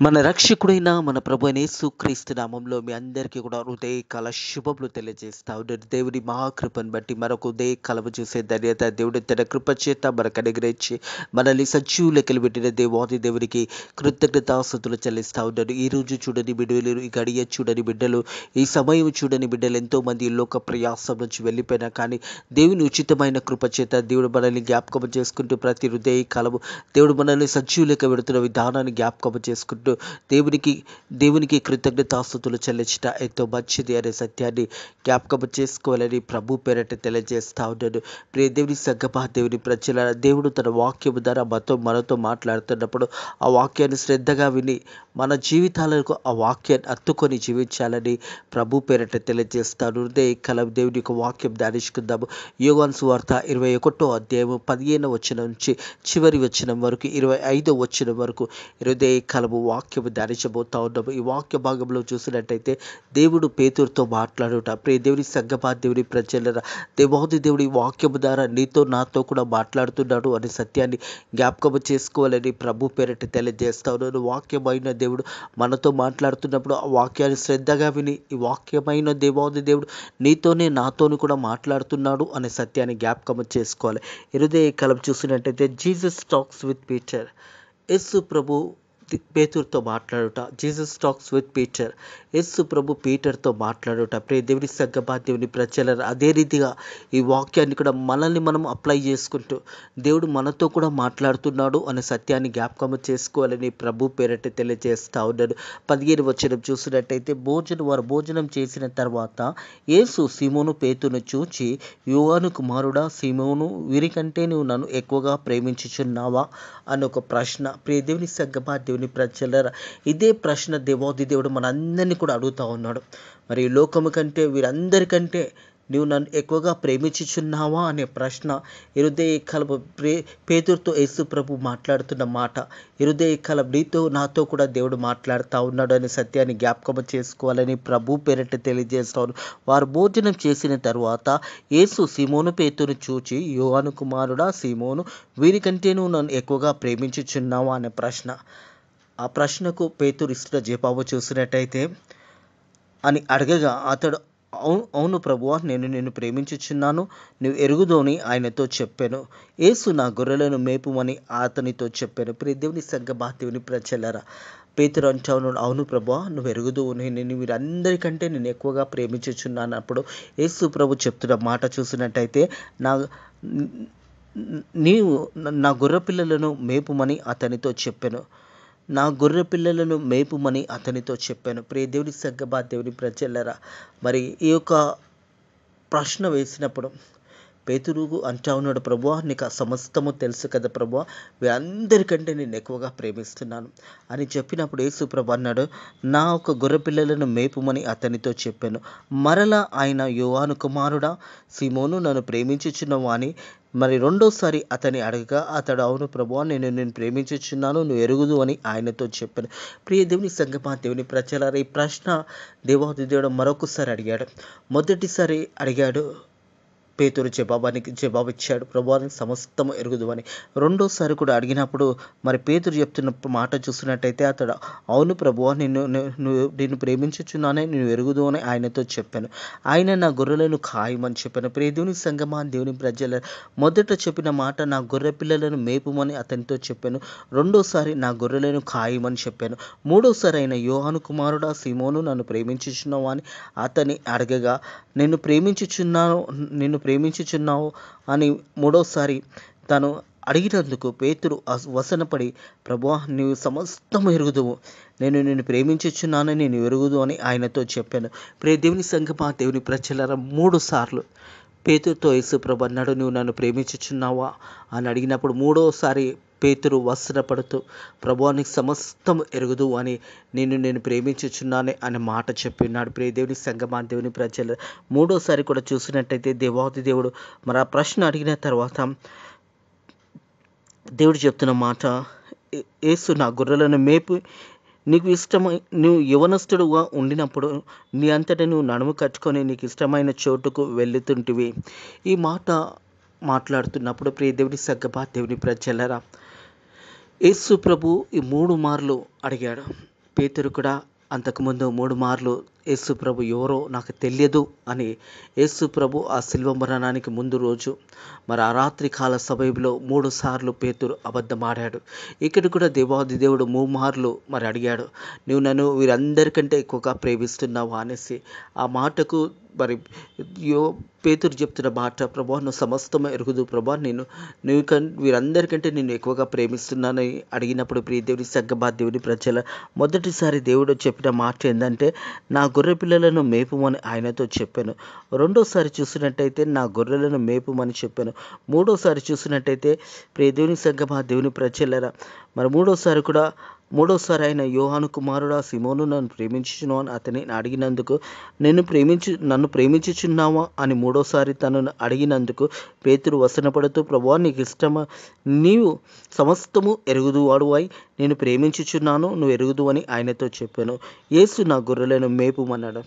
మన రక్షకుడైన మన ప్రభు అయిన యేసుక్రీస్తు నామంలో మీ అందరికీ కూడా హృదయకాల శుభములు తెలియజేస్తా ఉన్నాను. దేవుడి మహాకృపను బట్టి మరొక ఉదయకాలము చూసే ధన్యత దేవుడి తన కృప చేత మనకు అనుగ్రహించి మనల్ని సజీవులకి పెట్టిన దేవాది దేవునికి కృతజ్ఞతాస్తుతులు చెల్లిస్తా ఉన్నాను. ఈ రోజు చూడని బిడ్డలు, ఈ గడియ చూడని బిడ్డలు, ఈ సమయం చూడని బిడ్డలు ఎంతో మంది లోక ప్రయాసం నుంచి వెళ్ళిపోయినా కానీ దేవుని ఉచితమైన కృప చేత దేవుడు మనల్ని జ్ఞాపకం చేసుకుంటూ ప్రతి హృదయకాలము దేవుడు మనల్ని సజీవులకి పెడుతున్న విధానాన్ని జ్ఞాపకం చేసుకుంటూ దేవునికి కృతజ్ఞతాస్తుతులు చెల్లించట ఎంతో మంచిది అనే సత్యాన్ని జ్ఞాపకం చేసుకోవాలని ప్రభు పేరట తెలియజేస్తా ఉన్నాను. ప్రియ దేవుని సంగమా, దేవుని ప్రజల దేవుడు తన వాక్యము ద్వారా మనతో మాట్లాడుతున్నప్పుడు ఆ వాక్యాన్ని శ్రద్ధగా విని మన జీవితాలకు ఆ వాక్యాన్ని అత్తుకొని జీవించాలని ప్రభు పేరట తెలియజేస్తాను. కలం దేవుని యొక్క వాక్యం ధ్యానించుకుందాము. యోహాను సువార్త 21వ అధ్యాయము 15వ వచనం నుంచి చివరి వచనం వరకు 25వ వచనం వరకు కలము వాక్యము ధ్యానించబోతా ఉన్నాము. ఈ వాక్య భాగంలో చూసినట్టయితే దేవుడు పేతురుతో మాట్లాడుట, ప్రియ దేవుని సంగమా, దేవుని ప్రజల దేవుడి వాక్యము ద్వారా నీతో నాతో కూడా మాట్లాడుతున్నాడు అనే సత్యాన్ని జ్ఞాపకము చేసుకోవాలని ప్రభు పేరట తెలియజేస్తా ఉన్నాను. వాక్యమైన దేవుడు మనతో మాట్లాడుతున్నప్పుడు ఆ వాక్యాన్ని శ్రద్ధగా విని ఈ వాక్యమైన దేవుడు నీతోనే నాతోని కూడా మాట్లాడుతున్నాడు అనే సత్యాన్ని జ్ఞాపకము చేసుకోవాలి. కాలం చూసినట్టయితే జీసస్ టాక్స్ విత్ పీటర్, యేసు ప్రభు పేతురుతో మాట్లాడుట. జీసస్ టాక్స్ విత్ పీటర్, యేసు ప్రభు పీటర్తో మాట్లాడుట. ప్రియ దేవుని సంగమా, దేవుని ప్రజల అదే రీతిగా ఈ వాక్యాన్ని కూడా మనల్ని మనం అప్లై చేసుకుంటూ దేవుడు మనతో కూడా మాట్లాడుతున్నాడు అనే సత్యాన్ని జ్ఞాపకం చేసుకోవాలని ప్రభు పేరట తెలియజేస్తా ఉన్నాడు. 15వ వచనం చూసినట్టయితే వారు భోజనం చేసిన తర్వాత యేసు సీమోను పేతురును చూచి, యోహాను కుమారుడా సీమోను, వీరికంటే నువ్వు నన్ను ఎక్కువగా ప్రేమించుచున్నావా అని ఒక ప్రశ్న. ప్రియ దేవుని సంగమా, దేవుని ప్రజలరా, ఇదే ప్రశ్న దేవుడు మనందరినీ కూడా అడుగుతా ఉన్నాడు. మరి ఈ లోకము కంటే వీరందరికంటే నీవు నన్ను ఎక్కువగా ప్రేమించుచున్నావా అనే ప్రశ్న కలప పేతురుతో యేసు ప్రభు మాట్లాడుతున్న మాట. కలప నీతో నాతో కూడా దేవుడు మాట్లాడుతూ ఉన్నాడు అనే సత్యాన్ని జ్ఞాపకం చేసుకోవాలని ప్రభు పేరట తెలియజేస్తాను. వారు భోజనం చేసిన తర్వాత యేసు సీమోను పేతురును చూచి, యోహాను కుమారుడా సీమోను, వీరికంటే నువ్వు నన్ను ఎక్కువగా ప్రేమించుచున్నావా అనే ప్రశ్న. ఆ ప్రశ్నకు పేతురు ఇస్తున్న జవాబు చూసినట్టయితే అని అడగగా అతడు, అవును ప్రభువా, నేను నిన్ను ప్రేమించుచున్నాను, నువ్వు ఎరుగుదోని ఆయనతో చెప్పాను. యేసు నా గొర్రెలను మేపుమని అతనితో చెప్పాను. ప్రియ దేవుని సంగమా, దేవుని ప్రజలరా, పేతురు అంటా ఉన్నాడు, అవును ప్రభువా, నువ్వు ఎరుగుదువు, నేను వీరందరికంటే నేను ఎక్కువగా ప్రేమించుచున్నాను. అప్పుడు యేసు ప్రభు చెప్తున్న మాట చూసినట్టయితే నీవు నా గొర్రె పిల్లలను మేపుమని అతనితో చెప్పాను. నా గొర్రె పిల్లలను మేపుమని అతనితో చెప్పాను. ప్రియ దేవుని సంగమా, దేవుని ప్రజలరా, మరి ఈ యొక్క ప్రశ్న వేసినప్పుడు పేతురు అంటా ఉన్నాడు, ప్రభువా నీకు సమస్తము తెలుసు కదా ప్రభువా, వీరందరికంటే నేను ఎక్కువగా ప్రేమిస్తున్నాను అని చెప్పినప్పుడు యేసు ప్రభు అన్నాడు, నా ఒక గొర్రె పిల్లలను మేపుమని అతనితో చెప్పాను. మరలా ఆయన, యోహాను కుమారుడా సీమోను, నన్ను ప్రేమించుచున్నావా అని మరి రెండోసారి అతని అడగగా అతడు, అవును ప్రభువా, నేను ప్రేమించుచున్నాను, నువ్వు ఎరుగుదు అని ఆయనతో చెప్పాను. ప్రియ దేవుని సంగమా, దేవుని ప్రజలారా, ఈ ప్రశ్న దేవుడు మరొకసారి అడిగాడు. మొదటిసారి అడిగాడు, పేతురు జవాబిచ్చాడు, ప్రభువానికి సమస్తము ఎరుగుదు అని. రెండోసారి కూడా అడిగినప్పుడు మరి పేతురు చెప్తున్న మాట చూసినట్టయితే అతడు, అవును ప్రభువా, నిన్ను ప్రేమించుచున్నానే, నేను ఎరుగుదు అని ఆయనతో చెప్పాను. ఆయన నా గొర్రెలను ఖాయమని చెప్పాను. ప్రియ దేవుని సంగమా, దేవుని ప్రజల, మొదట చెప్పిన మాట నా గొర్రె పిల్లలను మేపుమని అతనితో చెప్పాను. రెండోసారి నా గొర్రెలను ఖాయమని చెప్పాను. మూడోసారి అయిన, యోహాను కుమారుడా సీమోను, నన్ను ప్రేమించుచున్నావా అని అతని అడగగా, నిన్ను ప్రేమించుచున్నావు అని మూడోసారి తను అడిగినందుకు పేతురు వసనపడి, ప్రభువా నీవు సమస్తము ఎరుగుదువు, నిన్ను ప్రేమించుచున్నానని నేను ఎరుగుదు అని ఆయనతో చెప్పాను. ప్రియ దేవుని సంగమా, దేవుని ప్రజలారా, 3 సార్లు పేతురుతో యేసు ప్రభు అన్నాడు, నువ్వు నన్ను ప్రేమించుచున్నావా అని అడిగినప్పుడు మూడోసారి పేతురు వస్త్రపడుతూ, ప్రభువానికి సమస్తం ఎరుగుదు అని నేను ప్రేమించుచున్నానే అనే మాట చెప్పినాడు. ప్రియ దేవుని సంగమా, దేవుని ప్రజలు, మూడోసారి కూడా చూసినట్టయితే దేవుడు మరి ఆ ప్రశ్న అడిగిన తర్వాత దేవుడు చెప్తున్న మాట, యేసు నా గొర్రెలను మేపు, నీకు ఇష్టమై నువ్వు యవనస్తుడుగా ఉండినప్పుడు నీ అంతటా నువ్వు నడుము కట్టుకొని నీకు ఇష్టమైన చోటుకు వెళ్తుంటివి. ఈ మాట మాట్లాడుతున్నప్పుడు ప్రియ దేవుని సంగమా, దేవుని ప్రజలరా, యేసు ప్రభు ఈ 3 మార్లు అడిగాడు. పేతురు కూడా అంతకుముందు 3 మార్లు యేసు ప్రభు ఎవరో నాకు తెలియదు అని యేసు ప్రభు ఆ శిలువ మరణానికి ముందు రోజు మరి ఆ రాత్రి కాల సమయంలో 3 సార్లు పేతురు అబద్ధమాడాడు. ఇక్కడ కూడా దేవాది దేవుడు 3 మార్లు మరి అడిగాడు, నువ్వు నన్ను వీరందరికంటే ఎక్కువగా ప్రేమిస్తున్నావా అనేసి. ఆ మాటకు మరి యో పేతురు చెప్తున్న మాట, ప్రభా నువ్వు సమస్తము ఎరుగుదు ప్రభా, వీరందరికంటే నిన్ను ఎక్కువగా ప్రేమిస్తున్నానని అడిగినప్పుడు ప్రియ దేవుని సంగమా దేవుని ప్రజల మొదటిసారి దేవుడు చెప్పిన మాట ఏంటంటే నా గొర్రె పిల్లలను మేపుమని ఆయనతో చెప్పాను. రెండోసారి చూసినట్టయితే నా గొర్రెలను మేపుమని చెప్పాను. మూడోసారి చూసినట్టయితే ప్రియ దేవుని సంగమా దేవుని ప్రజలరా మరి మూడోసారి ఆయన యోహాను కుమారుడా సిమోను నన్ను ప్రేమించుచున్నావు అని అతని అడిగినందుకు నన్ను ప్రేమించుచున్నావా అని మూడోసారి తనను అడిగినందుకు పేతురు వసనపడుతూ ప్రభువా నీకు ఇష్టమా, నీవు సమస్తము ఎరుగుదువాడువై నేను ప్రేమించుచున్నాను, నువ్వు ఎరుగుదు అని ఆయనతో చెప్పాను. యేసు నా గొర్రెలను మేపుమన్నాడు.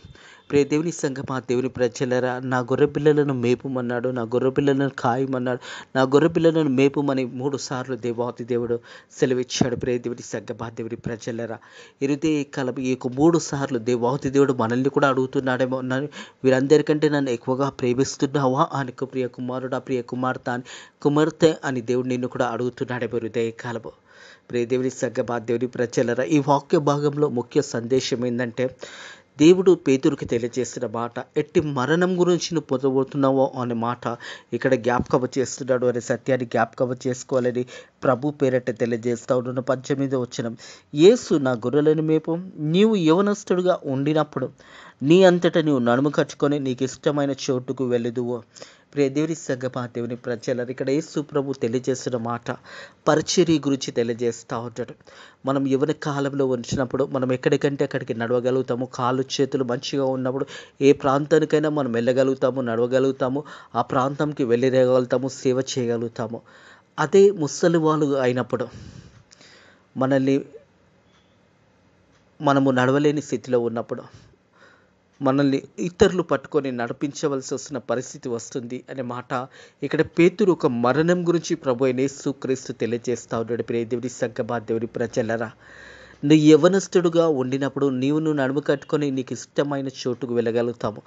ప్రియ దేవుని సంగమా దేవుని ప్రజలరా నా గొర్రె పిల్లలను మేపుమన్నాడు, నా గొర్రె పిల్లలను కాయమన్నాడు, నా గొర్రె పిల్లలను మేపుమని 3 సార్లు దేవాతి దేవుడు సెలవిచ్చాడు. ప్రియ దేవుని సంగమా దేవుని ప్రజలరా ఇరుదే కలపి ఈ 3 సార్లు దేవాతి దేవుడు మనల్ని కూడా అడుగుతున్నాడేమో, వీరందరికంటే నన్ను ఎక్కువగా ప్రేమిస్తున్నావా అని ప్రియ కుమారుడా ప్రియ కుమార్తె అని దేవుడు నిన్ను కూడా అడుగుతున్నాడేమో హృదయ కాలము. ప్రియ దేవుని సంగమా దేవుని ప్రజలరా ఈ వాక్య భాగంలో ముఖ్య సందేశం ఏంటంటే దేవుడు పేతురుకి తెలియజేసిన మాట, ఎట్టి మరణం గురించి నువ్వు పొందబోతున్నావో అనే మాట ఇక్కడ జ్ఞాపకం చేస్తున్నాడు అనే సత్యాన్ని జ్ఞాపకం చేసుకోవాలని ప్రభు పేరట తెలియజేస్తా ఉన్న 18వ వచనం. యేసు నా గొర్రెలను మేపు, నీవు యవనస్తుడుగా ఉండినప్పుడు నీ అంతటా నీవు నడుము కట్టుకొని నీకు ఇష్టమైన చోటుకు వెళ్ళదువు. ప్రియ దేవుని సంగమా దేవుని ప్రజలరు ఇక్కడ యేసు ప్రభు తెలియజేస్తున్న మాట పరిచర్య గురించి తెలియజేస్తూ ఉంటాడు. మనం యవ్వన కాలంలో ఉంచినప్పుడు మనం ఎక్కడికంటే అక్కడికి నడవగలుగుతాము, కాళ్ళు చేతులు మంచిగా ఉన్నప్పుడు ఏ ప్రాంతానికైనా మనం వెళ్ళగలుగుతాము, నడవగలుగుతాము, ఆ ప్రాంతంకి వెళ్ళగలుగుతాము, సేవ చేయగలుగుతాము. అదే ముసలి వాళ్ళు అయినప్పుడు మనము నడవలేని స్థితిలో ఉన్నప్పుడు మనల్ని ఇతరులు పట్టుకొని నడిపించవలసి వస్తున్న పరిస్థితి వస్తుంది అనే మాట ఇక్కడ పేతురు ఒక మరణం గురించి ప్రభు అయిన యేసుక్రీస్తు తెలియజేస్తా ఉన్నాడు. ప్రియ దేవుని సంగమా దేవుని ప్రజలరా నువ్వు యవనస్తుడుగా ఉండినప్పుడు నువ్వు నడుము కట్టుకొని నీకు ఇష్టమైన చోటుకు వెళ్ళగలుగుతాము.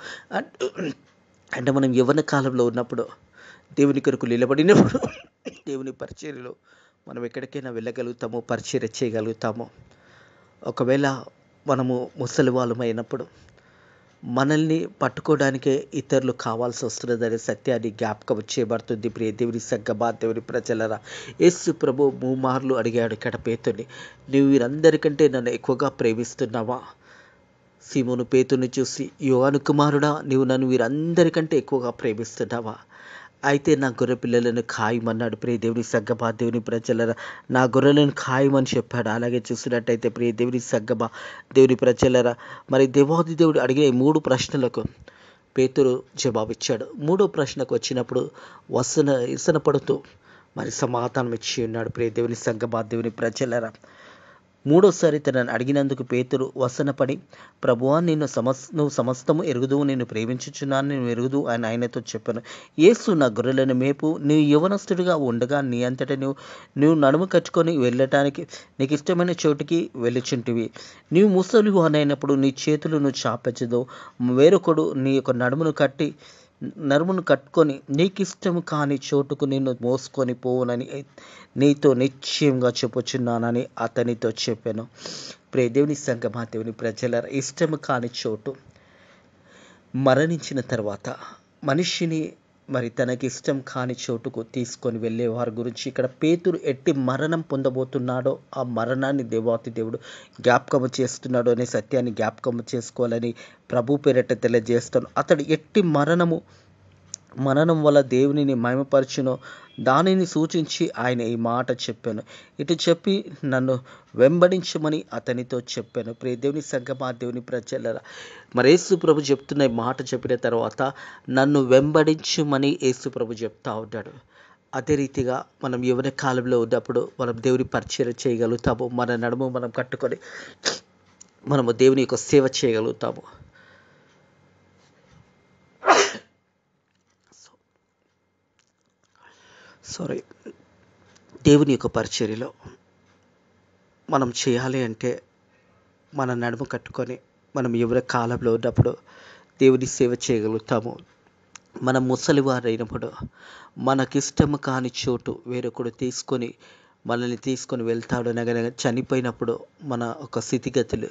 అంటే మనం యవ్వన కాలంలో ఉన్నప్పుడు దేవుని కొరకు నిలబడినప్పుడు దేవుని పరిచర్యలో మనం ఎక్కడికైనా వెళ్ళగలుగుతాము, పరిచర్య చేయగలుగుతాము. ఒకవేళ మనము ముసలి వాళ్ళమైనప్పుడు మనల్ని పట్టుకోవడానికే ఇతరులు కావాల్సి వస్తున్నదనే సత్యాన్ని జ్ఞాపకం చేయబడుతుంది. ప్రియ దేవుని సంగమా దేవుని ప్రజలరా యేసు ప్రభు 3 మార్లు అడిగాడు ఇక్కడ పేతుర్ని, నువ్వు వీరందరికంటే నన్ను ఎక్కువగా ప్రేమిస్తున్నావా? సీమోను పేతుర్ని చూసి యోహాను కుమారుడా నీవు నన్ను వీరందరికంటే ఎక్కువగా ప్రేమిస్తున్నావా? అయితే నా గొర్రె పిల్లలను ఖాయమన్నాడు. ప్రియ దేవుని సంగమా దేవుని ప్రజలరా నా గొర్రెలను ఖాయమని చెప్పాడు. అలాగే చూసినట్టయితే ప్రియ దేవుని సంగమా దేవుని ప్రజలరా మరి దేవాది దేవుడు అడిగే 3 ప్రశ్నలకు పేతురు జవాబిచ్చాడు. 3వ ప్రశ్నకు వచ్చినప్పుడు వసన పడుతూ మరి సమాధానం ఇచ్చి ఉన్నాడు. ప్రియ దేవుని సంగమా దేవుని ప్రజలరా మూడోసారి తనను అడిగినందుకు పేతురు వసనపడి ప్రభువా నువ్వు సమస్తము ఎరుగుదువు, నేను ప్రేమించుచున్నాను, నేను ఎరుగుదు అని ఆయనతో చెప్పాను. యేసు నా గొర్రెలను మేపు, నీవు యవనస్తుడిగా ఉండగా నీ అంతటా నువ్వు నడుము కట్టుకొని వెళ్ళటానికి నీకు ఇష్టమైన చోటుకి వెళ్ళుచుంటివి. నీవు ముసలి వానైనప్పుడు నీ చేతులు నువ్వు చాపెచ్చదు, వేరొకడు నీ యొక్క నడుమును కట్టుకొని నీకిష్టము కాని చోటుకు నిన్ను మోసుకొని పోవునని నీతో నిశ్చయంగా చెప్పుచున్నానని అతనితో చెప్పాను. ప్రియ దేవుని సంగమా దేవుని ప్రజల ఇష్టము కాని చోటు మరణించిన తర్వాత మనిషిని మరి తనకి ఇష్టం కాని చోటుకు తీసుకొని వెళ్ళే వారి గురించి ఇక్కడ పేతురు ఎట్టి మరణం పొందబోతున్నాడో ఆ మరణాన్ని దేవాతి దేవుడు జ్ఞాపకము చేస్తున్నాడు అనే సత్యాన్ని జ్ఞాపకము చేసుకోవాలని ప్రభు పేరట తెలియజేస్తాను. అతడు ఎట్టి మరణం వల్ల దేవునిని మహిమపరచునో దానిని సూచించి ఆయన ఈ మాట చెప్పాను. ఇటు చెప్పి నన్ను వెంబడించమని అతనితో చెప్పాను. ప్రియ దేవుని సంగమా దేవుని ప్రజలరా మరి యేసు ప్రభు చెప్తున్న ఈ మాట చెప్పిన తర్వాత నన్ను వెంబడించమని యేసు ప్రభు చెప్తా ఉంటాడు. అదే రీతిగా మనం యవ్వన కాలంలో ఉన్నప్పుడు మనం దేవుని పరిచయం చేయగలుగుతాము, మన నడుము మనం కట్టుకొని మనము దేవుని యొక్క సేవ చేయగలుగుతాము. దేవుని యొక్క పరిచర్యలో మనం చేయాలి అంటే మన నడుము కట్టుకొని మనం ఎవరి కాలంలో ఉన్నప్పుడు దేవుని సేవ చేయగలుగుతాము. మనం ముసలివారైనప్పుడు మనకిష్టము కాని చోటు వేరొకడు మనల్ని తీసుకొని వెళ్తాడు అనగా చనిపోయినప్పుడు మన ఒక స్థితిగతులు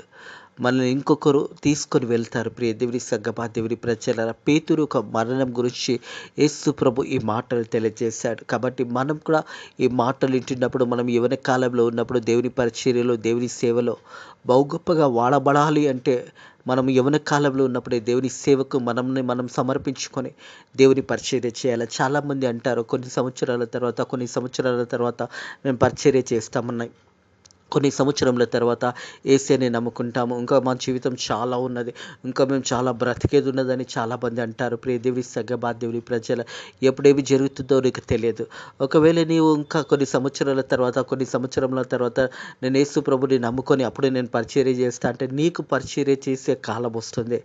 మనల్ని ఇంకొకరు తీసుకొని వెళ్తారు. ప్రియ దేవుని సంగమా, దేవుని ప్రజలారా, పేతురు ఒక మరణం గురించి యేసు ప్రభు ఈ మాటలు తెలియజేశాడు. కాబట్టి మనం కూడా ఈ మాటలు వింటున్నప్పుడు మనం యవ్వన కాలంలో ఉన్నప్పుడు దేవుని పరిచర్యలో, దేవుని సేవలో బహుగొప్పగా వాడబడాలి అంటే మనం యవ్వన కాలంలో ఉన్నప్పుడే దేవుని సేవకు మనం సమర్పించుకొని దేవుని పరిచర్య చేయాలి. చాలామంది అంటారు కొన్ని సంవత్సరాల తర్వాత మేము పరిచర్య చేస్తామన్నాయి. కొన్ని సంవత్సరముల తర్వాత యేసుని నమ్ముకుంటాము, ఇంకా మా జీవితం చాలా ఉన్నది, ఇంకా మేము చాలా బ్రతికేది ఉన్నదని చాలామంది అంటారు. ప్రియ దేవుని సంగమా, దేవుని ప్రజల, ఎప్పుడేమి జరుగుతుందో నీకు తెలియదు. ఒకవేళ నీవు ఇంకా కొన్ని సంవత్సరముల తర్వాత నేను యేసు ప్రభుని నమ్ముకొని అప్పుడు నేను పరిచర్య చేస్తా అంటే నీకు పరిచర్య చేసే కాలం వస్తుంది.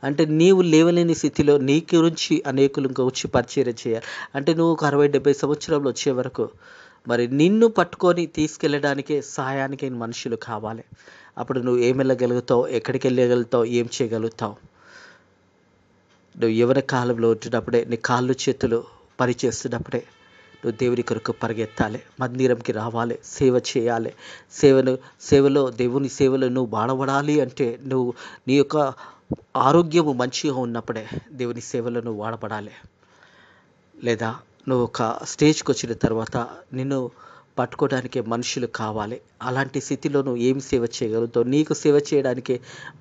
అంటే నీవు లేవలేని స్థితిలో నీ గురించి అనేకులు ఇంకా వచ్చి పరిచర్య చేయాలి అంటే నువ్వు ఒక 60-70 సంవత్సరాలు వచ్చే వరకు మరి నిన్ను పట్టుకొని తీసుకెళ్ళడానికి సహాయానికి మనుషులు కావాలి. అప్పుడు నువ్వు ఏం వెళ్ళగలుగుతావు, ఎక్కడికి వెళ్ళగలుగుతావు, ఏం చేయగలుగుతావు? నువ్వు యవ్వన కాలంలో ఉంటున్నప్పుడే, నీ కాళ్ళు చేతులు పనిచేస్తున్నప్పుడే నువ్వు దేవుని కొరకు పరిగెత్తాలి, మందిరంకి రావాలి, సేవ చేయాలి. దేవుని సేవలో నువ్వు వాడబడాలి అంటే నువ్వు నీ యొక్క ఆరోగ్యము మంచిగా ఉన్నప్పుడే దేవుని సేవలో నువ్వు వాడబడాలి. లేదా నువ్వు ఒక స్టేజ్కి వచ్చిన తర్వాత నిన్ను పట్టుకోవడానికి మనుషులు కావాలి. అలాంటి స్థితిలో నువ్వు ఏం సేవ చేయగలుగుతావు? నీకు సేవ చేయడానికి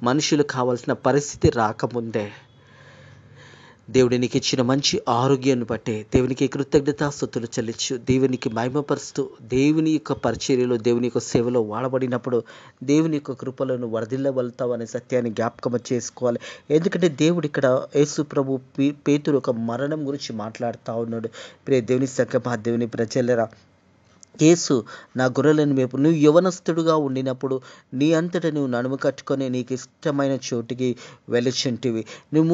మనుషులు కావాల్సిన పరిస్థితి రాకముందే దేవుడు నీకు ఇచ్చిన మంచి ఆరోగ్యాన్ని బట్టి దేవునికి కృతజ్ఞతాస్తుతులు చెల్లించు, దేవునికి మహిమపరుస్తూ దేవుని యొక్క పరిచర్యలో, దేవుని యొక్క సేవలో వాడబడినప్పుడు దేవుని యొక్క కృపలను వరదిల్లగలుగుతావు అనే సత్యాన్ని జ్ఞాపకం చేసుకోవాలి. ఎందుకంటే దేవుడు ఇక్కడ యేసు ప్రభు పేతురు ఒక మరణం గురించి మాట్లాడుతూ ఉన్నాడు. ప్రియ దేవుని సంగమా, దేవుని ప్రజలరా, యేసు నా గొర్రెలను మేపు. నువ్వు యవనస్తుడుగా ఉండినప్పుడు నీ అంతటా నువ్వు నడుము కట్టుకొని నీకు ఇష్టమైన చోటికి వెలుచుంటివి. నువ్వు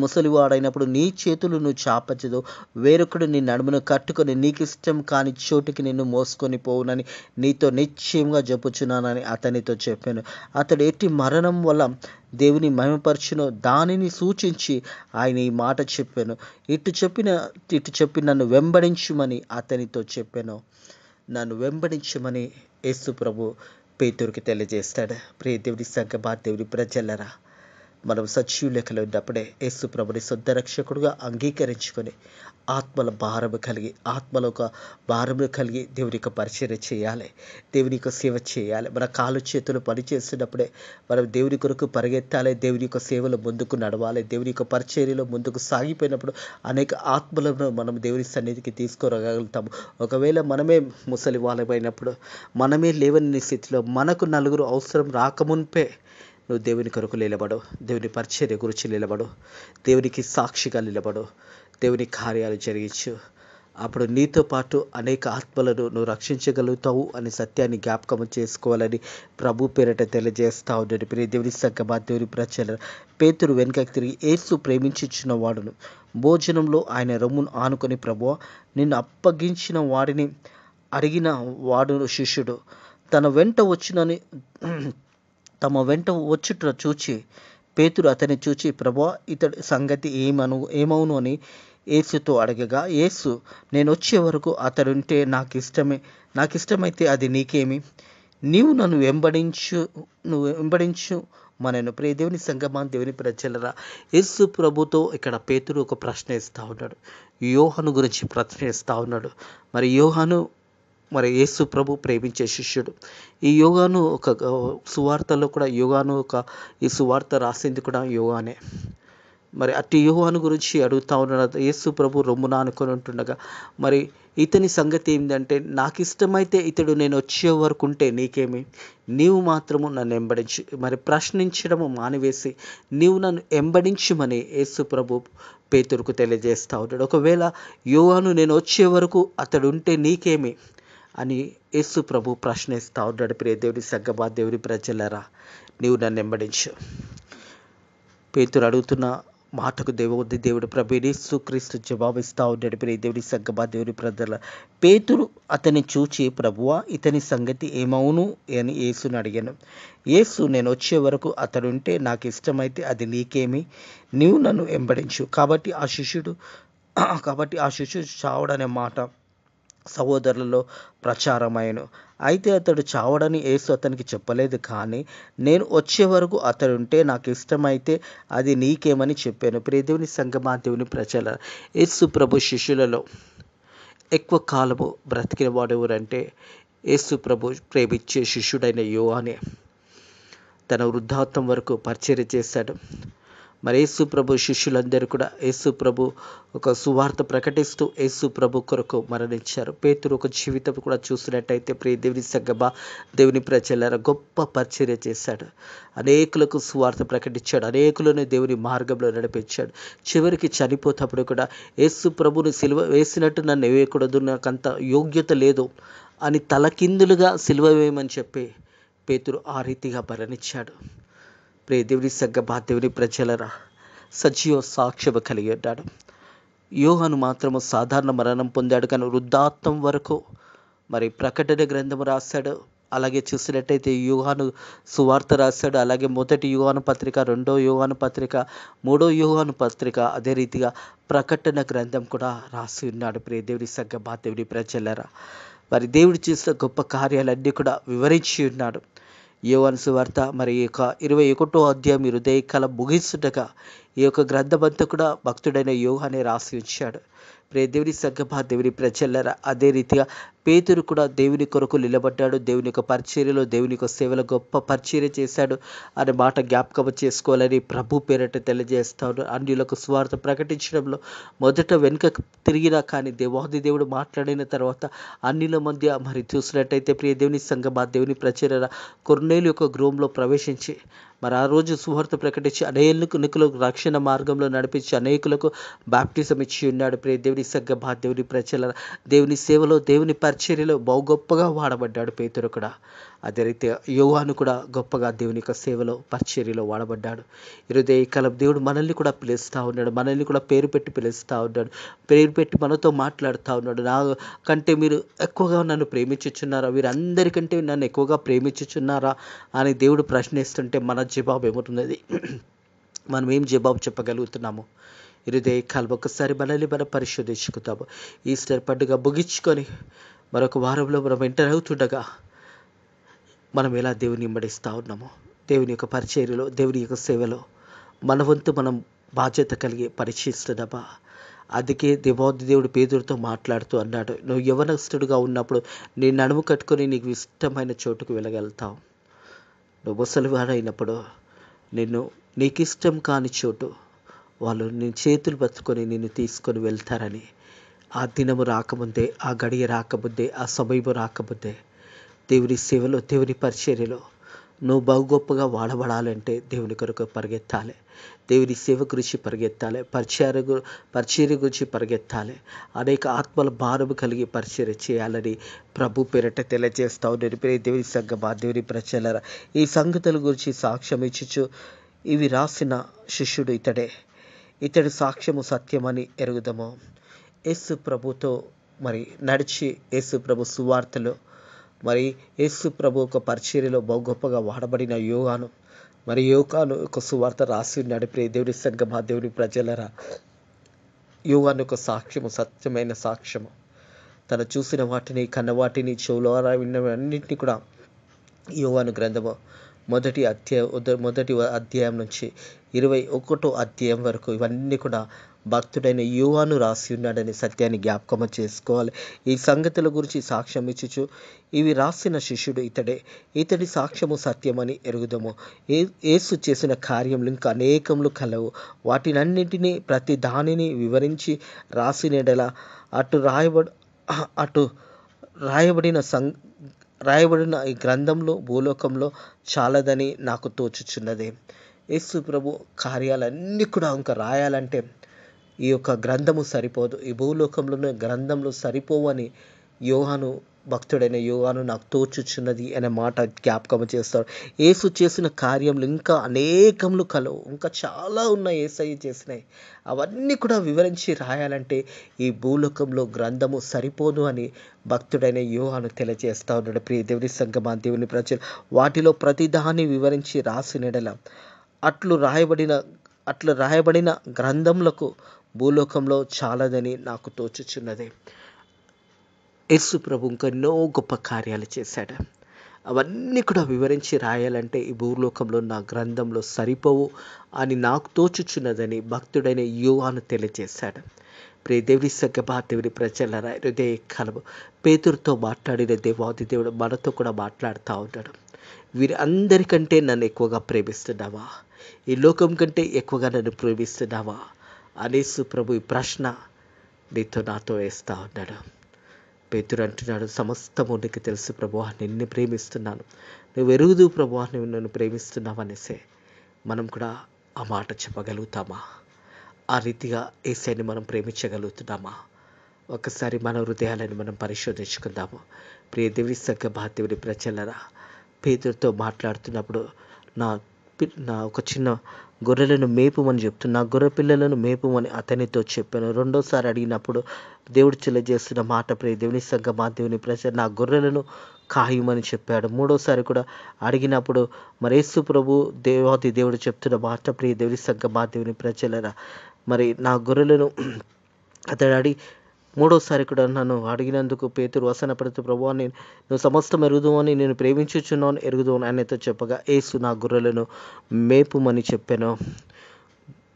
ముసలివాడైనప్పుడు నీ చేతులు నువ్వు చాపచదు, వేరొకడు నీ నడుమును కట్టుకొని నీకు ఇష్టం కాని చోటికి నిన్ను మోసుకొని పోవునని నీతో నిశ్చయంగా చెప్పుచున్నానని అతనితో చెప్పాను. అతడు ఎట్టి మరణం వల్ల దేవుని మహిమపరచును దానిని సూచించి ఆయన ఈ మాట చెప్పాను. ఇటు చెప్పి నన్ను వెంబడించుమని అతనితో చెప్పాను. నన్ను వెంబడించమని యేసు ప్రభు పేతురుకి తెలియజేస్తాడు. ప్రియ దేవుని సంగమా, దేవుని ప్రజలరా, మనం సజీవ లెక్కలో ఉన్నప్పుడే యేసు ప్రభుని సొంత రక్షకుడుగా అంగీకరించుకొని ఆత్మలో ఒక భారము కలిగి దేవుని యొక్క పరిచర్య చేయాలి, దేవుని యొక్క సేవ చేయాలి. మన కాళ్ళు చేతులు పనిచేస్తున్నప్పుడే మనం దేవుని కొరకు పరిగెత్తాలి, దేవుని యొక్క సేవలో ముందుకు నడవాలి. దేవుని యొక్క పరిచర్యలో ముందుకు సాగిపోయినప్పుడు అనేక ఆత్మలను మనం దేవుని సన్నిధికి తీసుకురాగలుగుతాము. ఒకవేళ మనమే ముసలి వాళ్ళమైనప్పుడు, మనమే లేవని స్థితిలో, మనకు నలుగురు అవసరం రాకమున్పే నువ్వు దేవుని కొరకు నిలబడు, దేవుని పరిచర్య గురించి నిలబడు, దేవునికి సాక్షిగా నిలబడు, దేవుని కార్యాలు జరిగించు. అప్పుడు నీతో పాటు అనేక ఆత్మలను నువ్వు రక్షించగలుగుతావు అనే సత్యాన్ని జ్ఞాపకం చేసుకోవాలని ప్రభు పేరిట తెలియజేస్తా ఉన్నాడు. ప్రియ దేవుని సంగమా, దేవుని ప్రజల, పేతురు వెనుకకి తిరిగి యేసు ప్రేమించుచున్న వాడును భోజనంలో ఆయన రొమ్మును ఆనుకొని, ప్రభువా, నిన్ను అప్పగించిన వాడిని అడిగిన వాడు శిష్యుడు తమ వెంట వచ్చుట చూచి పేతురు అతన్ని చూచి, ప్రభువా, ఇతడి సంగతి ఏమవును అని యేసుతో అడగగా, యేసు, నేను వచ్చే వరకు అతడుంటే నాకిష్టమైతే అది నీకేమి, నీవు నన్ను వెంబడించు మనను. ప్రియ దేవుని సంగమా, దేవుని ప్రజలరా, యేసు ప్రభుతో ఇక్కడ పేతురు ఒక ప్రశ్న ఇస్తూ ఉన్నాడు. యోహాను గురించి ప్రశ్నిస్తూ ఉన్నాడు. మరి యేసు ప్రభు ప్రేమించే శిష్యుడు. ఈ యోహాను ఒక సువార్తలో కూడా ఈ సువార్త రాసింది కూడా యోహానే. మరి అట్టి యోహాను గురించి అడుగుతా ఉన్నాడు. యేసు ప్రభు రొమ్మున అనుకొని ఉంటుండగా మరి ఇతని సంగతి ఏంటంటే, నాకు ఇష్టమైతే ఇతడు నేను వచ్చే వరకు ఉంటే నీకేమి, నీవు మాత్రము నన్ను వెంబడించు. మరి ప్రశ్నించడము మానివేసి నీవు నన్ను వెంబడించుమని యేసు ప్రభు పేతురుకు తెలియజేస్తూ ఉన్నాడు. ఒకవేళ యోహాను నేను వచ్చే వరకు అతడు ఉంటే నీకేమి అని యేసు ప్రభు ప్రశ్నిస్తూ ఉన్నాడు. ప్రియ దేవుని సంగమా, దేవుని ప్రజలరా, నీవు నన్ను వెంబడించు. పేతురు అడుగుతున్న మాటకు దేవుడు ప్రభు యేసుక్రీస్తు జవాబిస్తూ ఉన్నాడు. ప్రియ దేవుని సంగమా, దేవుని ప్రజల, పేతురు అతన్ని చూచి, ప్రభువా, ఇతని సంగతి ఏమవును అని యేసుని అడిగాను. యేసు, నేను వచ్చే వరకు అతడుంటే నాకు ఇష్టమైతే అది నీకేమి, నీవు నన్ను వెంబడించు. కాబట్టి ఆ శిష్యుడు చావడనే మాట సహోదరులలో ప్రచారమైను. అయితే అతడు చావడని యేసు అతనికి చెప్పలేదు, కానీ నేను వచ్చే వరకు అతడుంటే నాకు ఇష్టమైతే అది నీకేమని చెప్పాను. ప్రియ దేవుని సంగమా, దేవుని ప్రజల, యేసు ప్రభు శిష్యులలో ఎక్కువ కాలము బ్రతికిన వాడు ఎవరంటే యేసు ప్రభు ప్రేమించే శిష్యుడైన యోహానే. తన వృద్ధాప్తం వరకు పరిచర్య చేశాడు. మరి యేసు ప్రభు శిష్యులందరూ కూడా యేసు ప్రభు ఒక సువార్త ప్రకటిస్తూ యేసు ప్రభు కొరకు మరణించారు. పేతురు ఒక జీవితం కూడా చూసినట్టయితే ప్రియ దేవుని సంగమా, దేవుని ప్రజలారా, గొప్ప పరిచర్య చేశాడు. అనేకులకు సువార్త ప్రకటించాడు. అనేకులను దేవుని మార్గంలో నడిపించాడు. చివరికి చనిపోతప్పుడు కూడా యేసు ప్రభుని సిలువ వేసినట్టు నన్ను వేయకూడదు, నాకంత యోగ్యత లేదు అని తలకిందులుగా సిలువ వేయమని చెప్పి పేతురు ఆ రీతిగా మరణించాడు. ప్రియ దేవుని సంగమా, దేవుని ప్రజలరా, సజీవ సాక్ష్యము కలిగి ఉన్నాడు. యోహాను మాత్రము సాధారణ మరణం పొందాడు, కానీ వృద్ధాప్తం వరకు మరి ప్రకటన గ్రంథము రాశాడు. అలాగే చూసినట్టయితే యోహాను సువార్త రాశాడు. అలాగే మొదటి యోహాను పత్రిక, రెండో యోహాను పత్రిక, మూడో యోహాను పత్రిక, అదే రీతిగా ప్రకటన గ్రంథం కూడా రాసి ఉన్నాడు. ప్రియ దేవుని సంగమా, దేవుని ప్రజలరా, మరి దేవుడు చేసిన గొప్ప కార్యాలన్నీ కూడా వివరించి ఉన్నాడు. యోహాను సువార్త మరి ఈ యొక్క 21వ అధ్యాయం హృదయకాలం ముగిస్తుండగా ఈ యొక్క గ్రంథమంతా కూడా భక్తుడైన యోహానే రాసి ఉంచాడు. ప్రియ దేవుని సంగమా, దేవుని ప్రజలరా, అదే రీతిగా పేతురు కూడా దేవుని కొరకు నిలబడ్డాడు. దేవుని యొక్క పరిచర్యలో, దేవుని యొక్క సేవలో గొప్ప పరిచర్య చేశాడు అనే మాట జ్ఞాపకం చేసుకోవాలని ప్రభు పేరట తెలియజేస్తాడు. అన్యులకు సువార్త ప్రకటించడంలో మొదట వెనుక తిరిగినా కానీ దేవాది దేవుడు మాట్లాడిన తర్వాత అన్యుల మధ్య మరి చూసినట్టయితే ప్రియ దేవుని సంగమా, దేవుని ప్రజలరా, కొర్నేలు యొక్క గృహంలో ప్రవేశించి మరి ఆ రోజు సువార్త ప్రకటించి అనేకులకు రక్షణ మార్గంలో నడిపించి అనేకులకు బాప్టిజం ఇచ్చి ఉన్నాడు. ప్రియ దేవుని సంగమా, దేవుని ప్రజల, దేవుని సేవలో, దేవుని పరిచర్యలో బహు గొప్పగా వాడబడ్డాడు పేతురు కూడా. అదే రీతిగా యోహాను కూడా గొప్పగా దేవుని యొక్క సేవలో, పరిచర్యలో వాడబడ్డాడు. ఈరోజు ఈ కాలం దేవుడు మనల్ని కూడా పిలుస్తూ ఉన్నాడు. మనల్ని కూడా పేరు పెట్టి పిలుస్తూ ఉన్నాడు. పేరు పెట్టి మనతో మాట్లాడుతూ ఉన్నాడు. నా కంటే మీరు ఎక్కువగా నన్ను ప్రేమించుచున్నారా, వీరందరికంటే నన్ను ఎక్కువగా ప్రేమించుచున్నారా అని దేవుడు ప్రశ్నిస్తుంటే మన జవాబు ఏముంటున్నది? మనం ఏం జవాబు చెప్పగలుగుతున్నాము? ఈరోజు కాలం ఒక్కసారి మనల్ని మనం పరిశోధించుకుంటాము. ఈస్టర్ పండుగ ముగించుకొని మరొక వారంలో మనం ఎంటర్ అవుతుండగా మనం ఎలా దేవుని వెంబడిస్తూ ఉన్నాము? దేవుని యొక్క పరిచర్యలో, దేవుని యొక్క సేవలో మన వంతు మనం బాధ్యత కలిగి పరిచయిస్తున్నామా? అందుకే దేవాది దేవుడు పేతురుతో మాట్లాడుతూ అన్నాడు, నువ్వు యవనస్తుడుగా ఉన్నప్పుడు నీ నడుము కట్టుకొని నీకు ఇష్టమైన చోటుకు వెళ్ళగలుగుతావు. నువ్వు ముసలివాడైనప్పుడు నీకు ఇష్టం కాని చోటు వాళ్ళు నీ చేతులు పట్టుకొని నిన్ను తీసుకొని వెళ్తారని. ఆ దినము రాకముందే, ఆ గడియ రాకముందే, ఆ సమయము రాకముందే దేవుని సేవలో, దేవుని పరిచర్యలో నువ్వు బహు గొప్పగా వాడబడాలంటే దేవుని కొరకు పరిగెత్తాలి. దేవుని సేవ గురించి పరిగెత్తాలి. పరిచర్య గురించి పరిగెత్తాలి. అనేక ఆత్మల భారము కలిగి పరిచర్య చేయాలని ప్రభు పేరట తెలియజేస్తావు. నేను దేవుని సంగమా, దేవుని ప్రజలరా, ఈ సంగతుల గురించి సాక్ష్యం ఇచ్చుచు ఇవి రాసిన శిష్యుడు ఇతడి సాక్ష్యము సత్యమని ఎరుగుదము. యేసు ప్రభుతో మరి నడిచి యేసు ప్రభు సువార్తలో మరి యేసు ప్రభు ఒక పరిచర్యలో బహు గొప్పగా వాడబడిన యోహాను ఒక సువార్త రాసి ఉన్నాడు. ప్రియ దేవుని సంగమా, దేవుని ప్రజలరా, యోహాను ఒక సాక్ష్యము సత్యమైన సాక్ష్యము. తను చూసిన వాటిని, కన్న వాటిని, చెవులో విన్నవన్నింటినీ కూడా యోహాను గ్రంథము మొదటి అధ్యాయం నుంచి 21వ అధ్యాయం వరకు ఇవన్నీ కూడా భక్తుడైన యోహాను రాసి ఉన్నాడనే సత్యాన్ని జ్ఞాపకం చేసుకోవాలి. ఈ సంగతుల గురించి సాక్ష్యం ఇచ్చుచు ఇవి రాసిన శిష్యుడు ఇతడి సాక్ష్యము సత్యమని ఎరుగుదము. యేసు చేసిన కార్యములు ఇంకా అనేకములు కలవు. వాటినన్నింటినీ ప్రతి దానిని వివరించి రాసినడలా అటు రాయబడిన ఈ గ్రంథంలో భూలోకంలో చాలదని నాకు తోచుచున్నది. యేసు ప్రభు కార్యాలన్నీ కూడా ఇంకా రాయాలంటే ఈ యొక్క గ్రంథము సరిపోదు, ఈ భూలోకంలోనే గ్రంథంలో సరిపోవని యోహాను భక్తుడైన యోహాను నాకు తోచుచున్నది అనే మాట జ్ఞాపకం చేస్తాడు. యేసు చేసిన కార్యములు ఇంకా అనేకములు కలవు, ఇంకా చాలా ఉన్నాయి యేసయ్య చేసినాయి. అవన్నీ కూడా వివరించి రాయాలంటే ఈ భూలోకంలో గ్రంథము సరిపోదు అని భక్తుడైన యోహాను తెలియజేస్తా ఉన్నాడు. ప్రియ దేవుని సంగమా, దేవుని ప్రజలు, వాటిలో ప్రతిదాన్ని వివరించి రాసినడల అట్లు రాయబడిన గ్రంథములకు భూలోకంలో చాలదని నాకు తోచుచున్నది. యేసు ప్రభు ఇంకా ఎన్నో గొప్ప కార్యాలు చేశాడు. అవన్నీ కూడా వివరించి రాయాలంటే ఈ భూలోకంలో నా గ్రంథంలో సరిపోవు అని నాకు తోచుచున్నదని భక్తుడైన యోహాను తెలియజేశాడు. ప్రియ దేవుని సంగమా, దేవుని ప్రజలారా, హృదయ కలము పేతురుతో మాట్లాడిన దేవాది దేవుడు మనతో కూడా మాట్లాడుతూ ఉంటాడు. వీరి అందరికంటే నన్ను ఎక్కువగా ప్రేమిస్తున్నావా? ఈ లోకం కంటే ఎక్కువగా నన్ను ప్రేమిస్తున్నావా అనేసు ప్రభు ఈ ప్రశ్న నీతో నాతో వేస్తూ ఉన్నాడు. పేతురు అంటున్నాడు, సమస్తము నీకు తెలుసు ప్రభువా, నిన్ను ప్రేమిస్తున్నాను, నువ్వు ఎరుగుదు ప్రభువా, నువ్వు నన్ను ప్రేమిస్తున్నావు అనేసే మనం కూడా ఆ మాట చెప్పగలుగుతామా? ఆ రీతిగా యేసయ్యని మనం ప్రేమించగలుగుతున్నామా? ఒకసారి మన హృదయాలను మనం పరిశోధించుకుందాము. ప్రియ దేవుని సంగమా, దేవుని ప్రజలారా, పేతురుతో మాట్లాడుతున్నప్పుడు నా ఒక చిన్న గొర్రెలను మేపుమని చెప్తున్నా, గొర్రె పిల్లలను మేపుమని అతనితో చెప్పాను. రెండోసారి అడిగినప్పుడు దేవుడు తెలియజేస్తున్న మాట, ప్రియ దేవుని సంగమా, దేవుని ప్రజలు, నా గొర్రెలను కాయమని చెప్పాడు. మూడోసారి కూడా అడిగినప్పుడు మరి యేసు ప్రభు దేవాది దేవుడు చెప్తున్న మాట, ప్రియ దేవుని సంగమా, దేవుని ప్రజలరా, మరి నా గొర్రెలను అతడు మూడోసారి కూడా నన్ను అడిగినందుకు పేతురు వసనపడుతూ, ప్రభువా, నువ్వు సమస్తం ఎరుగుదు అని నేను ప్రేమించుచున్నాను, ఎరుగుదు అని ఆయనతో చెప్పగా, యేసు నా గొర్రెలను మేపుమని చెప్పాను.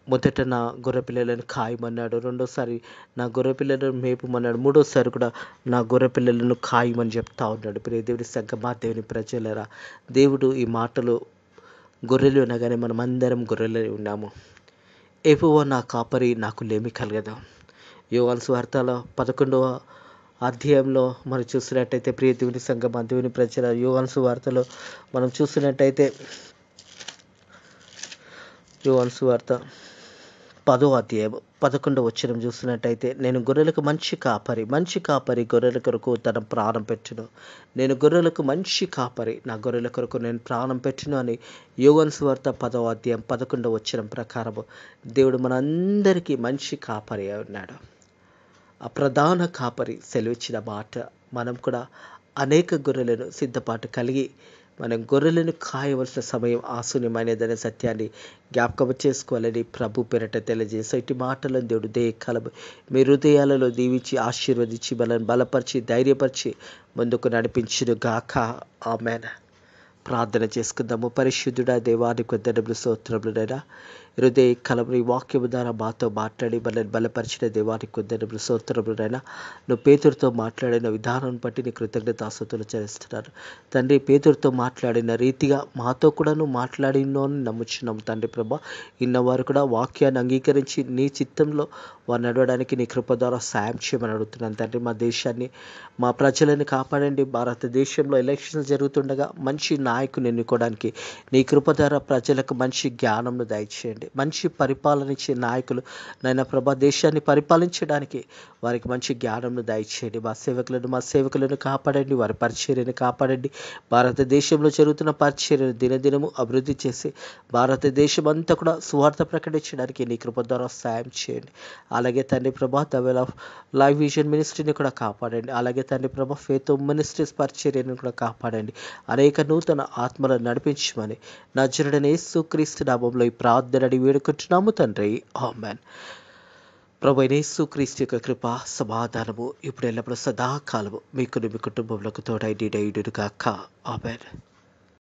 మొదట నా గొర్రె పిల్లలను కాయమన్నాడు, రెండోసారి నా గొర్రె పిల్లలను మేపుమన్నాడు, మూడోసారి కూడా నా గొర్రె పిల్లలను కాయమని చెప్తా ఉన్నాడు. ప్రియ దేవుని సంగమా, దేవుని ప్రజలరా, దేవుడు ఈ మాటలు గొర్రెలు అనగానే మనం అందరం గొర్రెలు ఉన్నాము. యెహోవా నా కాపరి, నాకు లేమి కలగదు. యోహాను సువార్తలో 11వ అధ్యాయంలో మనం చూసినట్టయితే, ప్రియ దేవుని సంగమా, దేవుని ప్రజల, యోహాను సువార్తలో మనం చూసినట్టయితే, యోహాను సువార్త 10వ అధ్యాయం 11వ వచనం చూసినట్టయితే, నేను గొర్రెలకు మంచి కాపరి గొర్రెల కొరకు తన ప్రాణం పెట్టును. నేను గొర్రెలకు మంచి కాపరి, నా గొర్రెల కొరకు నేను ప్రాణం పెట్టును అని యోహాను సువార్త 10వ అధ్యాయం 11వ వచనం ప్రకారము దేవుడు మనందరికీ మంచి కాపరి ఉన్నాడు. ఆ ప్రధాన కాపరి సెలవిచ్చిన మాట, మనం కూడా అనేక గొర్రెలను సిద్ధపాటు కలిగి మనం గొర్రెలను కాయవలసిన సమయం ఆశూన్యమైనదనే సత్యాన్ని జ్ఞాపకం చేసుకోవాలని ప్రభు పేరట తెలియజేసే ఇటు మాటలను దేవుడు దేకాలం మీ హృదయాలలో దీవించి ఆశీర్వదించి మనల్ని బలపరిచి ధైర్యపరిచి ముందుకు నడిపించును గాక. ఆమేన్. ప్రార్థన చేసుకుందాము. పరిశుద్ధుడా, దేవానికి వందనములు, స్తోత్రములైనా హృదయ కలముని వాక్యము ద్వారా మాతో మాట్లాడి మనల్ని బలపరిచిన దేవానికి వందనములు, స్తోత్రములైనా నువ్వు పేతురుతో మాట్లాడిన విధానం బట్టి నీ కృతజ్ఞతాస్తుతులు చెల్లిస్తున్నాను తండ్రి. పేతురుతో మాట్లాడిన రీతిగా మాతో కూడా నువ్వు మాట్లాడినో అని నమ్ముచున్నాము తండ్రి. ప్రభా, ఇన్నవారు కూడా వాక్యాన్ని అంగీకరించి నీ చిత్తంలో వారు నడవడానికి నీ కృప ద్వారా సాయం చేయమని అడుగుతున్నాను తండ్రి. మా దేశాన్ని, మా ప్రజలను కాపాడండి. భారతదేశంలో ఎలక్షన్లు జరుగుతుండగా మంచి నాయకుని ఎన్నుకోవడానికి నీ కృప ద్వారా ప్రజలకు మంచి జ్ఞానంను దయచేయండి. మంచి పరిపాలన ఇచ్చే నాయకులు నైనా ప్రభా, దేశాన్ని పరిపాలించడానికి వారికి మంచి జ్ఞానంను దయచేయండి. మా సేవకులను కాపాడండి, వారి పరిచర్యను కాపాడండి. భారతదేశంలో జరుగుతున్న పరిచర్యను దినదినము అభివృద్ధి చేసి భారతదేశం అంతా కూడా సువార్త ప్రకటించడానికి నీ కృప ద్వారా సాయం చేయండి. అలాగే తండ్రి ప్రభా, the well of live vision మినిస్ట్రీని కూడా కాపాడండి. అలాగే తండ్రి ప్రభా, ఫేత్ మినిస్ట్రీస్ పరిచర్యను కూడా కాపాడండి. అనేక నూతన ఆత్మలను నడిపించమని నజరుడైన యేసుక్రీస్తు నామములో ఈ ప్రార్థన అడిగి వేడుకుంటున్నాము తండ్రి. ఆమేన్. ప్రభువైన యేసుక్రీస్తు యొక్క కృప, సమాధానము ఇప్పుడు ఎల్లప్పుడూ సదాకాలము మీకును మీ కుటుంబములకు తోడై నీడయుడును గాక. ఆమేన్.